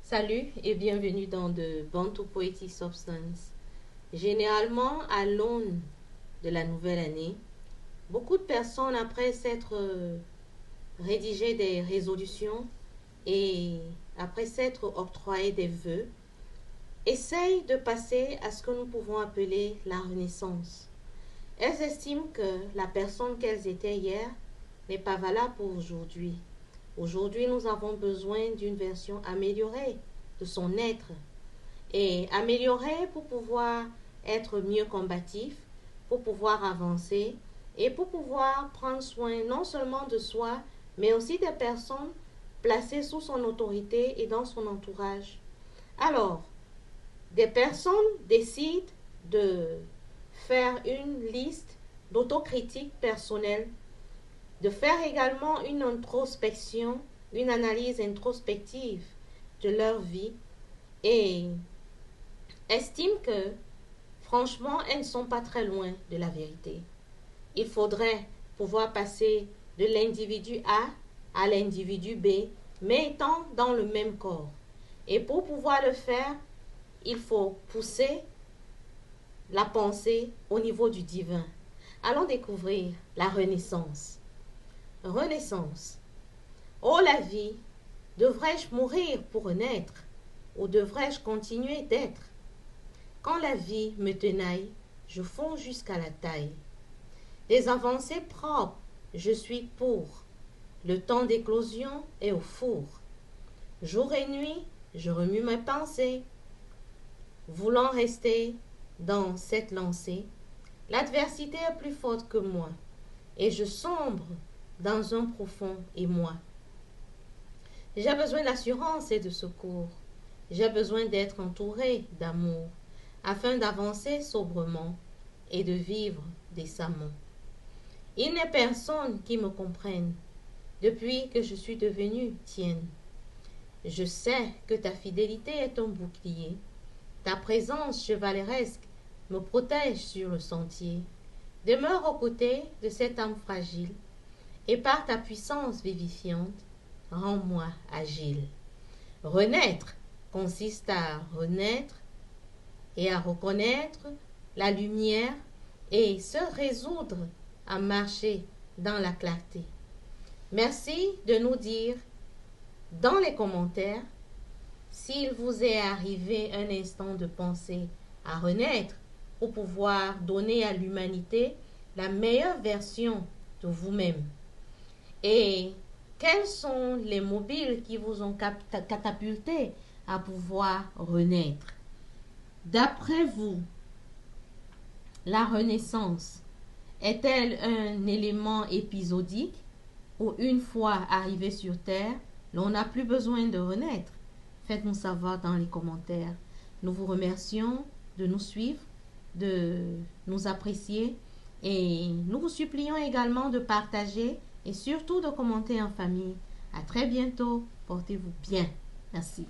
Salut et bienvenue dans The Bantu Poetic Substance. Généralement, à l'aune de la nouvelle année, beaucoup de personnes, après s'être rédigé des résolutions et après s'être octroyé des vœux, essayent de passer à ce que nous pouvons appeler la renaissance. Elles estiment que la personne qu'elles étaient hier n'est pas valable pour aujourd'hui. Aujourd'hui, nous avons besoin d'une version améliorée de son être et améliorée pour pouvoir être mieux combatif, pour pouvoir avancer et pour pouvoir prendre soin non seulement de soi, mais aussi des personnes placées sous son autorité et dans son entourage. Alors, des personnes décident de faire une liste d'autocritique personnelle, de faire également une introspection, une analyse introspective de leur vie et estiment que, franchement, elles ne sont pas très loin de la vérité. Il faudrait pouvoir passer de l'individu A à l'individu B, mais étant dans le même corps. Et pour pouvoir le faire, il faut pousser la pensée au niveau du divin. Allons découvrir la renaissance. Renaissance. Oh la vie, devrais-je mourir pour renaître ou devrais-je continuer d'être? Quand la vie me tenaille, je fonds jusqu'à la taille. Des avancées propres, je suis pour. Le temps d'éclosion est au four. Jour et nuit, je remue mes pensées. Voulant rester dans cette lancée, l'adversité est plus forte que moi, et je sombre dans un profond émoi. J'ai besoin d'assurance et de secours. J'ai besoin d'être entouré d'amour, afin d'avancer sobrement et de vivre décemment. Il n'est personne qui me comprenne depuis que je suis devenue tienne. Je sais que ta fidélité est un bouclier. Ta présence chevaleresque me protège sur le sentier. Demeure aux côtés de cette âme fragile et par ta puissance vivifiante, rends-moi agile. Renaître consiste à renaître et à reconnaître la lumière et se résoudre à marcher dans la clarté. Merci de nous dire dans les commentaires s'il vous est arrivé un instant de penser à renaître pour pouvoir donner à l'humanité la meilleure version de vous-même. Et quels sont les mobiles qui vous ont catapulté à pouvoir renaître? D'après vous, la renaissance est-elle un élément épisodique ou une fois arrivé sur Terre, l'on n'a plus besoin de renaître? Faites-nous savoir dans les commentaires. Nous vous remercions de nous suivre, de nous apprécier et nous vous supplions également de partager et surtout de commenter en famille. À très bientôt. Portez-vous bien. Merci.